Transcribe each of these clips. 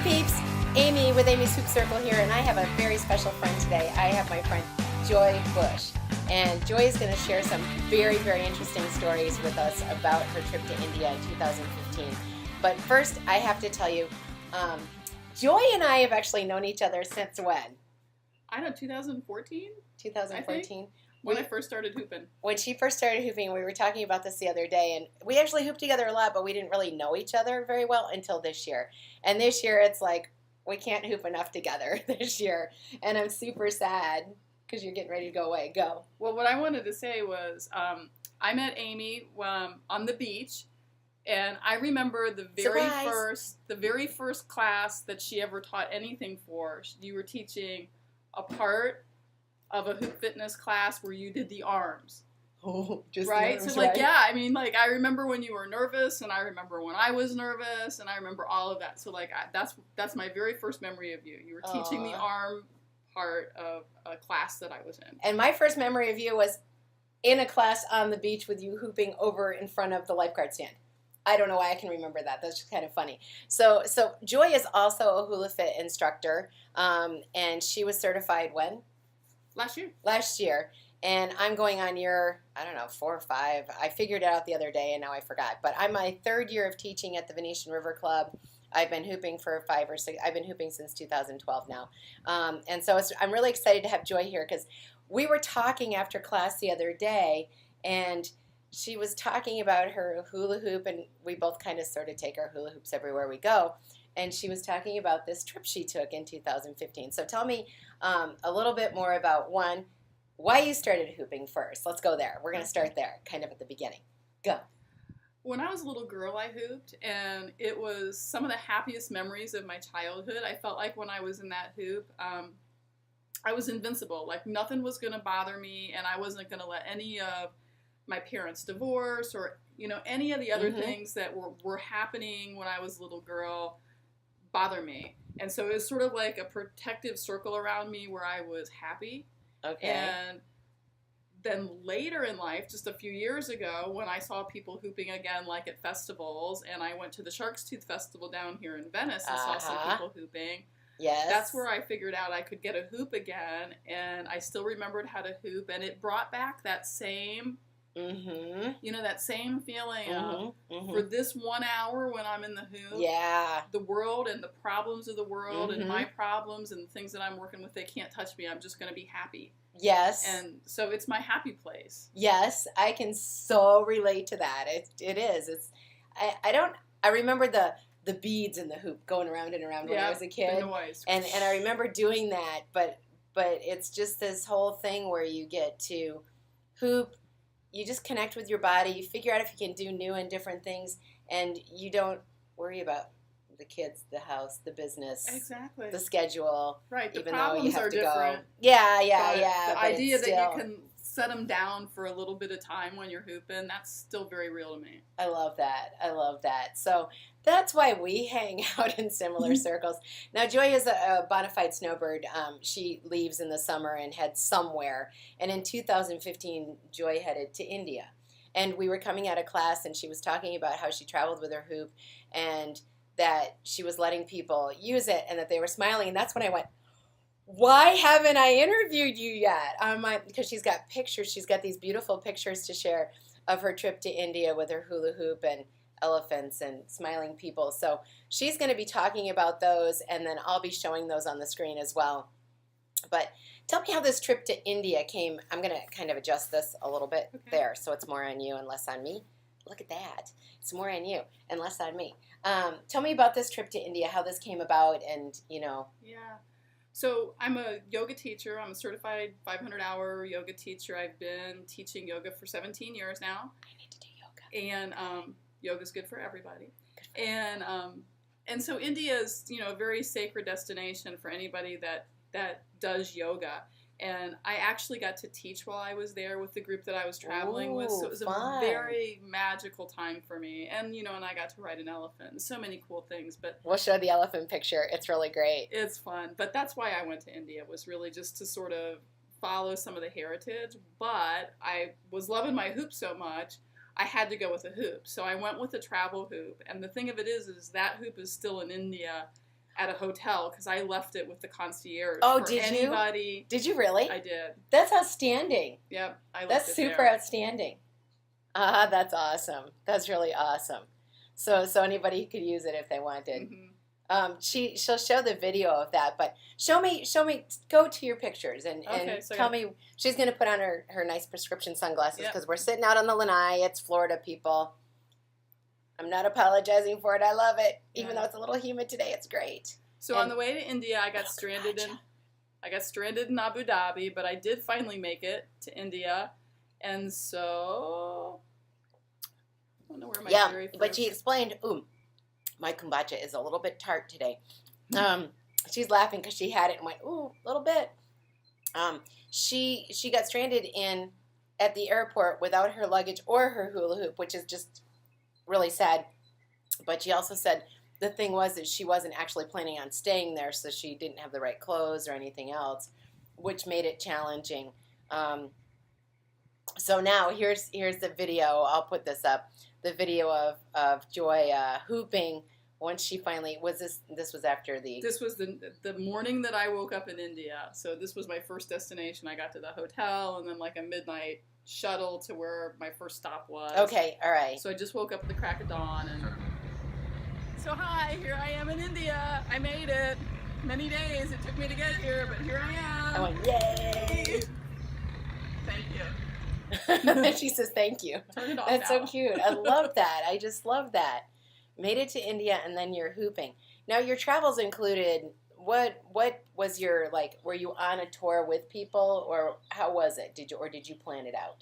peeps, Amy with Amy's Hoop Circle here, and I have a very special friend today. I have my friend Joy Bush, and Joy is going to share some very, very interesting stories with us about her trip to India in 2015. But first, I have to tell you, Joy and I have actually known each other since when? I don't know, 2014? 2014? When I first started hooping. When she first started hooping, we were talking about this the other day, and we actually hooped together a lot, but we didn't really know each other very well until this year. And this year, it's like, we can't hoop enough together this year. And I'm super sad because you're getting ready to go away. Go. Well, what I wanted to say was I met Amy on the beach, and I remember the very first class that she ever taught anything for. You were teaching a part of a hoop fitness class where you did the arms. Oh, just right? Arms, so, like, right? yeah, I mean, like, I remember when you were nervous, and I remember when I was nervous, and I remember all of that. So, like, that's my very first memory of you. You were teaching the arm part of a class that I was in. And my first memory of you was in a class on the beach with you hooping over in front of the lifeguard stand. I don't know why I can remember that. That's just kind of funny. So Joy is also a hula fit instructor, and she was certified when? Last year. And I'm going on year, 4 or 5. I figured it out the other day, and now I forgot. But I'm my 3rd year of teaching at the Venetian River Club. I've been hooping for 5 or 6. I've been hooping since 2012 now. And so I'm really excited to have Joy here because we were talking after class the other day, and she was talking about her hula hoop, and we both kind of sort of take our hula hoops everywhere we go. And she was talking about this trip she took in 2015. So tell me a little bit more about, one, why you started hooping first. Let's go there. We're going to start there, kind of at the beginning. Go. When I was a little girl, I hooped, and it was some of the happiest memories of my childhood. I felt like when I was in that hoop, I was invincible. Like, nothing was going to bother me, and I wasn't going to let any of my parents' divorce or, any of the other things that were happening when I was a little girl bother me. And so it was sort of like a protective circle around me where I was happy. Okay. And then later in life, just a few years ago, when I saw people hooping again, like at festivals, and I went to the Shark's Tooth Festival down here in Venice and saw some people hooping. Yes. That's where I figured out I could get a hoop again, and I still remembered how to hoop, and it brought back that same, that same feeling of, for this 1 hour when I'm in the hoop, the world and the problems of the world and my problems and the things that I'm working with, they can't touch me. I'm just going to be happy. Yes. And so it's my happy place. Yes, I can so relate to that. It is. I remember the beads in the hoop going around and around when I was a kid. The noise. And I remember doing that, but it's just this whole thing where you get to hoop, you just connect with your body, you figure out if you can do new and different things, and you don't worry about the kids, the house, the business, exactly, the schedule. Right, the even problems though you have are to different. Go. Yeah. The idea that you can set them down for a little bit of time when you're hooping, that's still very real to me. I love that. So that's why we hang out in similar circles. Now, Joy is a bona fide snowbird. She leaves in the summer and heads somewhere. And in 2015, Joy headed to India. And we were coming out of class, and she was talking about how she traveled with her hoop and that she was letting people use it and that they were smiling. And that's when I went, why haven't I interviewed you yet? Because she's got pictures. She's got these beautiful pictures to share of her trip to India with her hula hoop and elephants and smiling people. So she's going to be talking about those, and then I'll be showing those on the screen as well. But tell me how this trip to India came. I'm going to kind of adjust this a little bit there so it's more on you and less on me. Look at that. It's more on you and less on me. Tell me about this trip to India, how this came about, and, Yeah. So I'm a yoga teacher. I'm a certified 500-hour yoga teacher. I've been teaching yoga for 17 years now. I need to do yoga. And yoga's good for everybody. And so India is, a very sacred destination for anybody that does yoga. And I actually got to teach while I was there with the group that I was traveling with. So it was fun. A very magical time for me. And, and I got to ride an elephant and so many cool things. But we'll show the elephant picture. It's really great. It's fun. But that's why I went to India, was really just to sort of follow some of the heritage. But I was loving my hoop so much, I had to go with a hoop. So I went with a travel hoop. And the thing of it is that hoop is still in India at a hotel because I left it with the concierge. Oh, for did anybody. you? Did you really? I did. That's outstanding. Yep, I left That's it super there. outstanding. That's awesome. That's really awesome. So anybody could use it if they wanted. She'll show the video of that, but show me. Go to your pictures and tell me. She's gonna put on her nice prescription sunglasses because we're sitting out on the lanai. It's Florida, people. I'm not apologizing for it. I love it, even though it's a little humid today. It's great. So on the way to India, I got stranded in Abu Dhabi, but I did finally make it to India, and so I don't know where my very first. But she explained. My kombucha is a little bit tart today. She's laughing because she had it and went, ooh, a little bit. She got stranded at the airport without her luggage or her hula hoop, which is just really sad. But she also said the thing was that she wasn't actually planning on staying there, so she didn't have the right clothes or anything else, which made it challenging. So now here's the video. I'll put this up. The video of Joy hooping once she finally this was after this was the morning that I woke up in India. So this was my first destination. I got to the hotel and then like a midnight shuttle to where my first stop was. Okay, all right. So I just woke up at the crack of dawn and so hi, here I am in India. I made it. Many days it took me to get here, but here I am. I went, yay! Thank you. She says thank you. Turn it off That's now. so cute. I love that. I just love that. Made it to India and then you're hooping. Now your travels included what was your were you on a tour with people or how was it? Did you plan it out?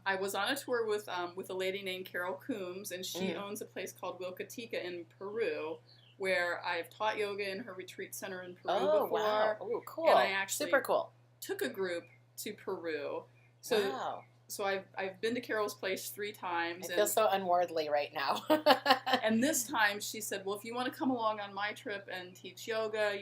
I was on a tour with a lady named Carol Coombs and she owns a place called Wilcatica in Peru where I've taught yoga in her retreat center in Peru before. Wow. Oh, cool. And I actually super cool. took a group to Peru. So wow. So I've been to Carol's place 3 times. I feel so unworldly right now. And this time she said, well, if you want to come along on my trip and teach yoga,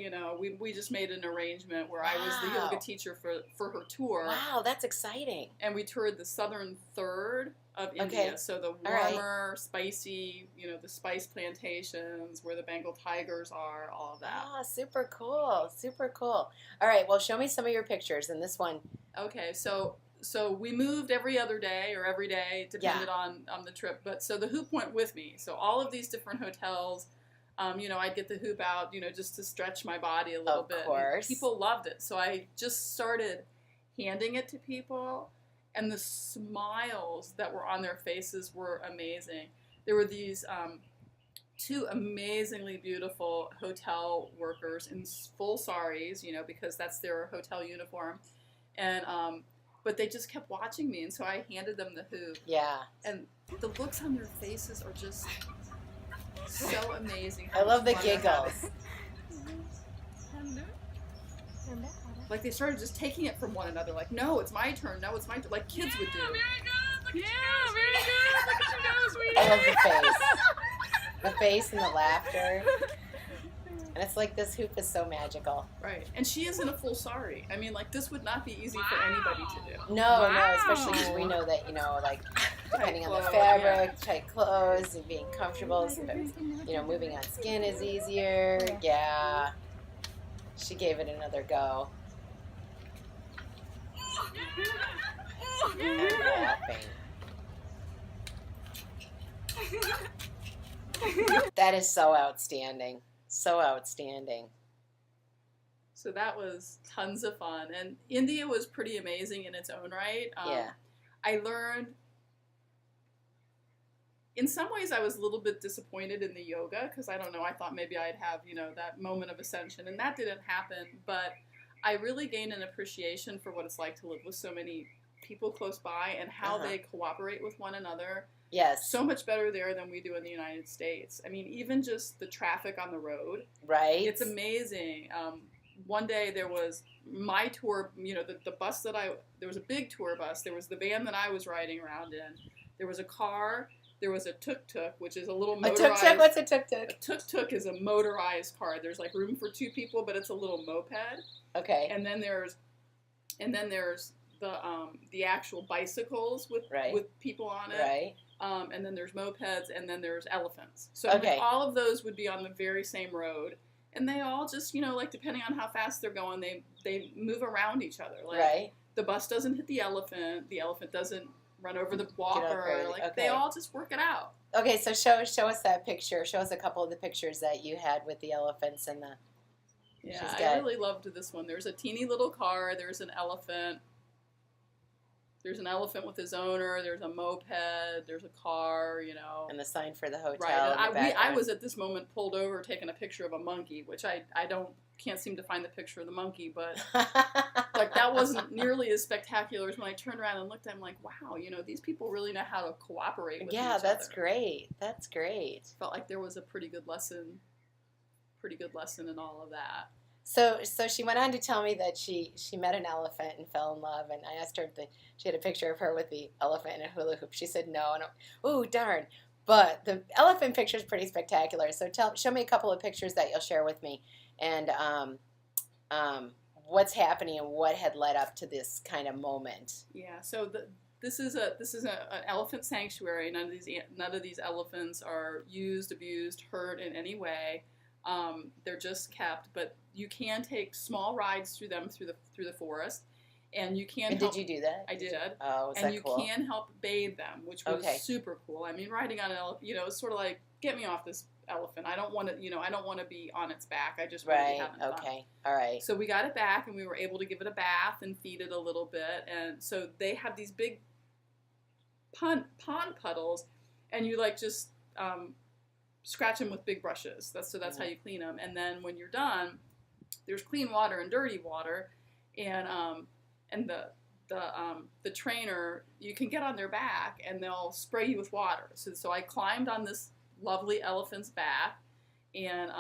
we just made an arrangement where I was the yoga teacher for her tour. Wow, that's exciting. And we toured the southern third of India. So the warmer, spicy, the spice plantations where the Bengal tigers are, all of that. Ah, super cool. Super cool. All right, well, show me some of your pictures in this one. Okay, so we moved every other day or every day, depended on the trip. But so the hoop went with me. So all of these different hotels, I'd get the hoop out, just to stretch my body a little bit. Of course. And people loved it. So I just started handing it to people, and the smiles that were on their faces were amazing. There were these 2 amazingly beautiful hotel workers in full saris, because that's their hotel uniform. And but they just kept watching me, and so I handed them the hoop. Yeah. And the looks on their faces are just so amazing. I love the giggles. Like they started just taking it from one another. Like, no, it's my turn. No, it's my turn. Like kids would do. Very good. Look at you. Very good. Look at you go, sweetie. I love the face. The face and the laughter. And it's like this hoop is so magical. Right. And she is in a full sari. I mean, this would not be easy for anybody to do. No, especially because we know that, depending on the fabric, tight clothes, and being comfortable, sometimes, moving on skin is easier. Yeah. She gave it another go. I'm laughing. That is so outstanding. So outstanding. So that was tons of fun. And India was pretty amazing in its own right. Yeah. I learned, in some ways I was a little bit disappointed in the yoga because I don't know, I thought maybe I'd have, that moment of ascension, and that didn't happen. But I really gained an appreciation for what it's like to live with so many people close by and how they cooperate with one another. Yes. So much better there than we do in the United States. I mean, even just the traffic on the road. Right. It's amazing. One day there was my tour, the bus there was a big tour bus. There was the van that I was riding around in. There was a car. There was a tuk-tuk, which is a little motorized. A tuk-tuk? What's a tuk-tuk? A tuk-tuk is a motorized car. There's room for 2 people, but it's a little moped. Okay. And then there's the actual bicycles with people on it. Right. And then there's mopeds, and then there's elephants. So all of those would be on the very same road. And they all just, like depending on how fast they're going, they move around each other. Like Right. the bus doesn't hit the elephant doesn't run over the walker. Like okay. they all just work it out. Okay, so show us that picture. Show us a couple of the pictures that you had with the elephants and the. Yeah, I really loved this one. There's a teeny little car. There's an elephant. There's an elephant with his owner. There's a moped. There's a car. And the sign for the hotel. Right. And I was at this moment pulled over taking a picture of a monkey, which I can't seem to find the picture of the monkey, but like that wasn't nearly as spectacular as when I turned around and looked at him like, wow, these people really know how to cooperate with each other. Yeah, that's great. That's great. Felt like there was a pretty good lesson in all of that. So she went on to tell me that she met an elephant and fell in love, and I asked her if she had a picture of her with the elephant in a hula hoop. She said no, and oh darn. But the elephant picture is pretty spectacular. So show me a couple of pictures that you'll share with me, and what's happening and what had led up to this kind of moment. Yeah. So this is an elephant sanctuary. None of these elephants are used, abused, hurt in any way. They're just kept, but you can take small rides through them through the forest, and you can. And did you do that? I did. Oh, was and that you cool? can help bathe them, which was super cool. I mean, riding on an elephant, it's sort of like, get me off this elephant. I don't want to, I don't want to be on its back. I just want to be having fun. Okay. All right. So we got it back, and we were able to give it a bath and feed it a little bit, and so they have these big pond puddles, and you just scratch them with big brushes. That's how you clean them. And then when you're done, there's clean water and dirty water, and the trainer, you can get on their back and they'll spray you with water. So I climbed on this lovely elephant's back, and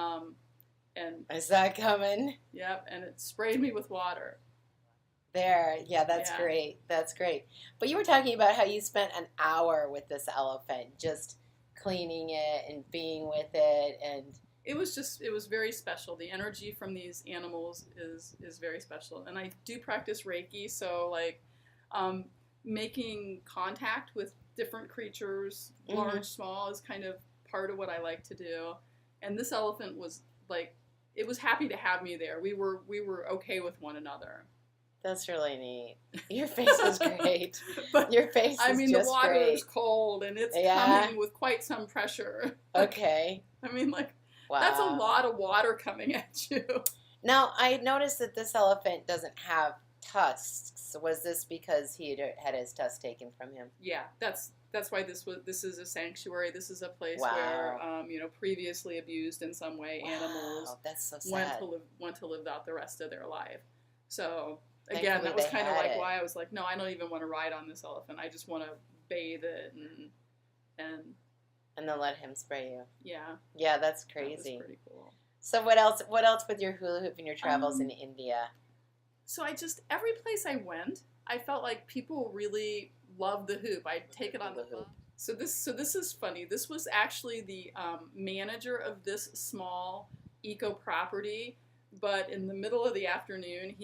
I saw it coming. Yep, and it sprayed me with water. There, yeah, that's great. That's great. But you were talking about how you spent an hour with this elephant, just cleaning it and being with it, and it was very special. The energy from these animals is very special. And I do practice Reiki, so making contact with different creatures, large, small, is kind of part of what I like to do. And this elephant was it was happy to have me there. We were okay with one another. That's really neat. Your face is great. But, your face is the water great. is cold, and it's coming with quite some pressure. Okay. I mean, wow. That's a lot of water coming at you. Now, I noticed that this elephant doesn't have tusks. Was this because he had his tusks taken from him? Yeah, that's why this is a sanctuary. This is a place where previously abused in some way animals that's so sad. went to live out the rest of their life. So again, that was kind of why I was like, no, I don't even want to ride on this elephant. I just want to bathe it and then let him spray you. Yeah. Yeah, that's crazy. That was pretty cool. So what else with your hula hoop and your travels in India? So every place I went, I felt like people really loved the hoop. I'd take it on the hoop. So this is funny. This was actually the manager of this small eco property, but in the middle of the afternoon,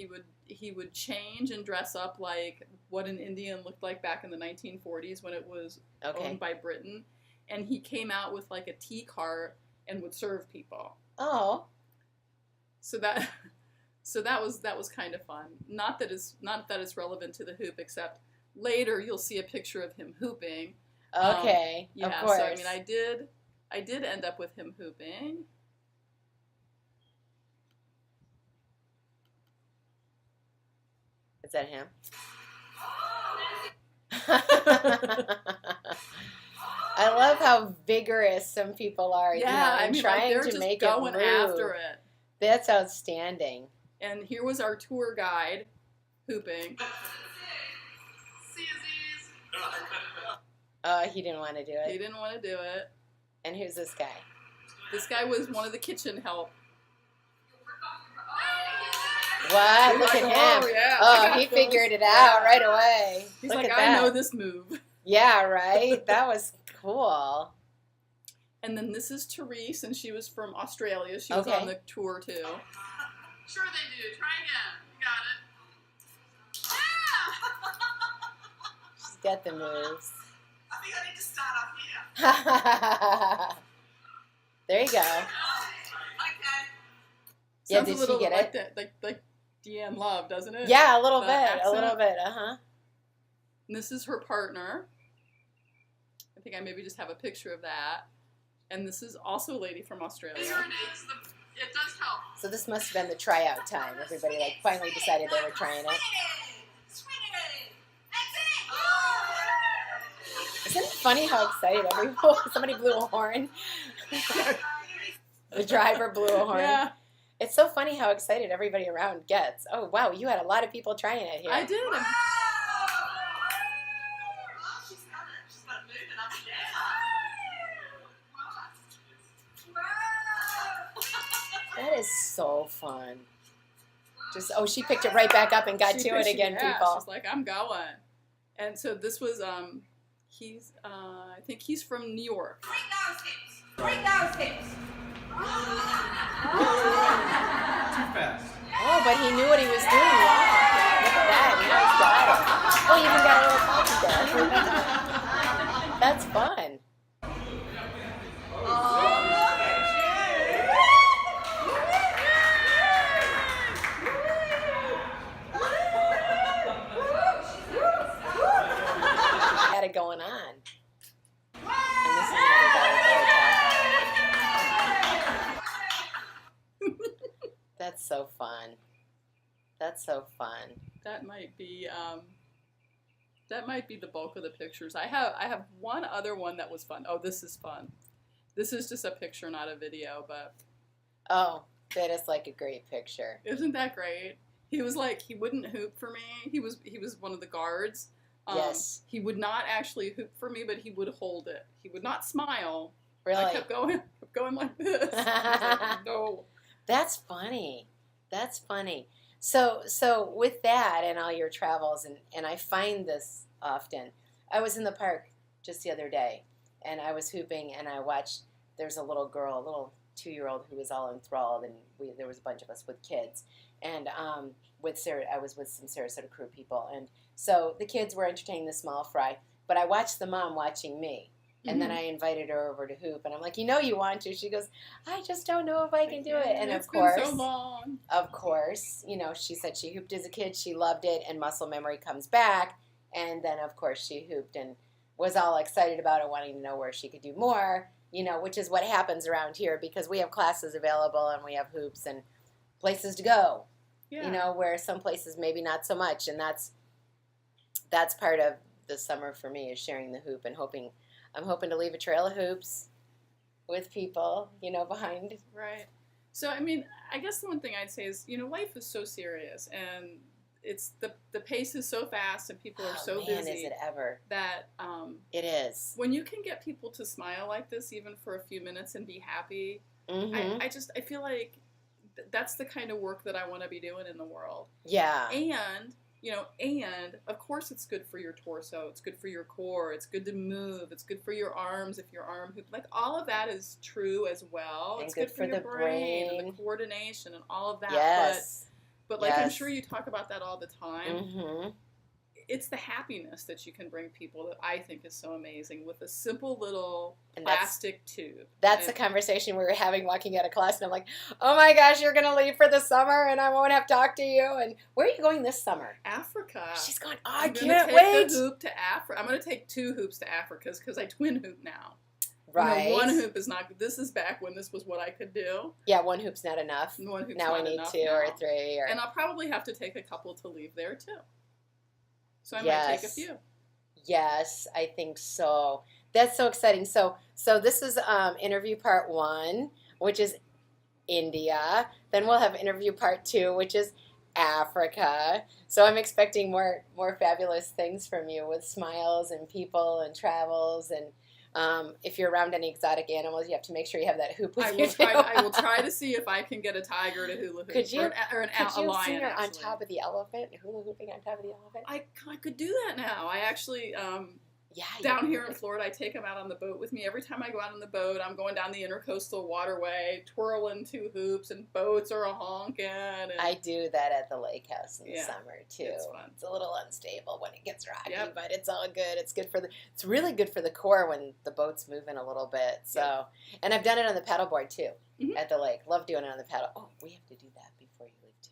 he would change and dress up like what an Indian looked like back in the 1940s when it was owned by Britain, and he came out with a tea cart and would serve people. Oh. So that was kind of fun. Not that it's relevant to the hoop, except later you'll see a picture of him hooping. Okay. Yeah. Of course. So I mean, I did end up with him hooping. Is that him? I love how vigorous some people are. Yeah, I mean, trying they're to just make going it move. after it. That's outstanding. And here was our tour guide hooping. He didn't want to do it. He didn't want to do it. And who's this guy? This guy was one of the kitchen help. What? Look at him. Oh, yeah, oh he figured it out right away. He's Look like, at I that. know this move. Yeah, right? That was cool. And then this is Therese, and she was from Australia. She was on the tour, too. Sure they do. Try again. You got it. Yeah! She's got the moves. I think I need to start up here. There you go. Okay. Yeah, Sounds did a little she get like it? that, like Deanne Love, doesn't it? Yeah, a little The bit. A accent. little bit. Uh-huh. And this is her partner. I think I maybe just have a picture of that. And this is also a lady from Australia. It does help. So this must have been the tryout time. Everybody like finally decided they were trying it. Isn't it funny how excited everyone? Somebody blew a horn. The driver blew a horn. Yeah, It's so funny how excited everybody around gets. Oh wow, you had a lot of people trying it here. I did. She's got it moving up and down. That is so fun. Just she picked it right back up and got to it again, people. She's like, I'm going. And so this was he's I think he's from New York. Bring those hips. Too fast. Oh, but he knew what he was doing. Wow. Look at that. Now he's got it. Oh, you even got a little coffee there. That's fun. Had it going on. And this is another guy with belly. That's so fun. That's so fun. That might be the bulk of the pictures. I have one other one that was fun. Oh, this is fun. This is just a picture, not a video, but Oh, that is like a great picture. isn't that great? He was like, he wouldn't hoop for me. He was one of the guards. Yes. He would not actually hoop for me, but he would hold it. He would not smile. Really? I kept going like this. I was like, no. That's funny. That's funny. So with that and all your travels, and I find this often. I was in the park just the other day, and I was hooping, and I watched. There's a little girl, a little 2-year-old, who was all enthralled, and there was a bunch of us with kids, and I was with some Sarasota crew people, and so the kids were entertaining the small fry, but I watched the mom watching me. And then I invited her over to hoop, and I'm like, you want to? She goes, I just don't know if I can do it. And It's of course, been so long. of course, she said she hooped as a kid, she loved it, and muscle memory comes back. And then, of course, she hooped and was all excited about it, wanting to know where she could do more, which is what happens around here because we have classes available and we have hoops and places to go, Yeah. where some places maybe not so much. And that's part of the summer for me is sharing the hoop and I'm hoping to leave a trail of hoops with people, behind. Right. So, I mean, I guess the one thing I'd say is, life is so serious and it's the pace is so fast and people are so man, busy. is it ever. That It is. when you can get people to smile like this, even for a few minutes and be happy, Mm-hmm. I feel like that's the kind of work that I want to be doing in the world. Yeah. And, and of course it's good for your torso, it's good for your core, it's good to move, it's good for your arms if your arm hoop. Like all of that is true as well. And It's good good for for your the brain and brain. the coordination and all of that. Yes. But like I'm Yes. sure you talk about that all the time. Mm-hmm. It's the happiness that you can bring people that I think is so amazing with a simple little And that's- plastic tube. That's the conversation we were having walking out of class, and I'm like, oh my gosh, you're going to leave for the summer, and I won't have talked to you. And where are you going this summer? Africa. She's going, oh, I I'm gonna can't take wait. the hoop to Africa. I'm going to take 2 hoops to Africa because I twin hoop now. Right. One hoop is not. This is back when this was what I could do. Yeah, one hoop's not enough. One hoop's Now we not need enough 2 now. or 3. Or... And I'll probably have to take a couple to leave there too. So I might Yes. take a few. Yes, I think so. That's so exciting. So this is interview part 1, which is India. Then we'll have interview part 2, which is Africa. So I'm expecting more fabulous things from you with smiles and people and travels. And if you're around any exotic animals, you have to make sure you have that hoop with you. I will try to see if I can get a tiger to hula hoop. Could you? Or a Could you lion, sing her on actually. top of the elephant, hula hooping on top of the elephant? I could do that now. I actually Yeah. Down here in Florida, I take them out on the boat with me. Every time I go out on the boat, I'm going down the intercoastal waterway, twirling 2 hoops, and boats are honking. And I do that at the lake house in the Yeah, summer too. it's fun. It's a little unstable when it gets rocky, Yep. but it's all good. It's good for it's really good for the core when the boat's moving a little bit. So, Yep. and I've done it on the paddleboard too Mhm. at the lake. Love doing it on the paddle. Oh, we have to do that before you leave too.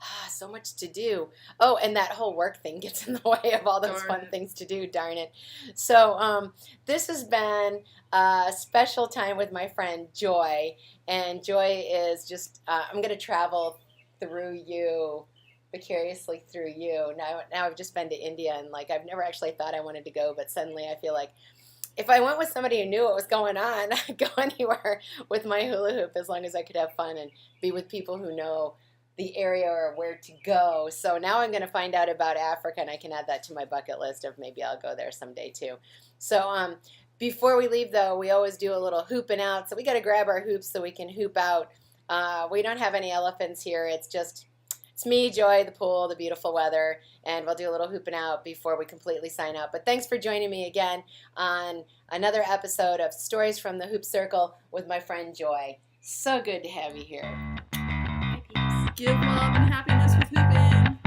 Ah, so much to do. Oh, and that whole work thing gets in the way of all those Darn fun it. things to do. Darn it. So, this has been a special time with my friend Joy, and Joy is just. I'm going to travel through you, vicariously through you. Now I've just been to India, and like I've never actually thought I wanted to go, but suddenly I feel like if I went with somebody who knew what was going on, I'd go anywhere with my hula hoop as long as I could have fun and be with people who know the area or where to go. So now I'm going to find out about Africa, and I can add that to my bucket list of maybe I'll go there someday too. So before we leave, though, we always do a little hooping out. So we got to grab our hoops so we can hoop out. We don't have any elephants here. It's me, Joy, the pool, the beautiful weather, and we'll do a little hooping out before we completely sign up. But thanks for joining me again on another episode of Stories from the Hoop Circle with my friend Joy. So good to have you here. Bye, peeps. Give love and happiness with hooping.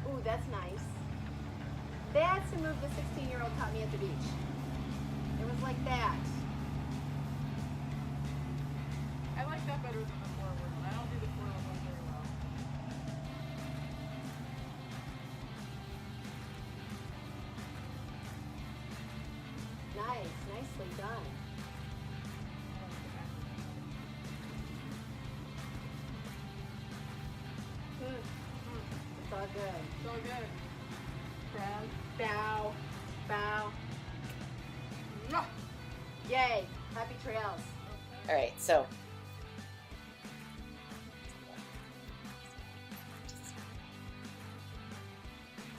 Ooh, that's nice. That's a move the 16-year-old taught me at the beach. It was like that. I like that better than the forward one. I don't do the forward one very well. Nice, nicely done. It's all good. So good. Friend. Bow, bow. Mwah. Yay, happy trails. All right, so.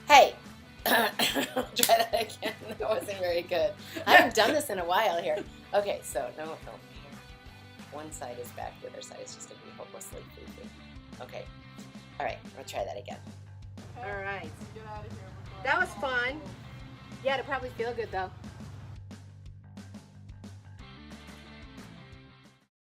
Hey, try that again. That wasn't very good. I haven't done this in a while here. Okay, so no, here. One side is back, the other side is just going to be hopelessly creepy. Okay, all right, we'll try that again. Okay. All right. Get out of here. That was fun. Yeah, it'll probably feel good though.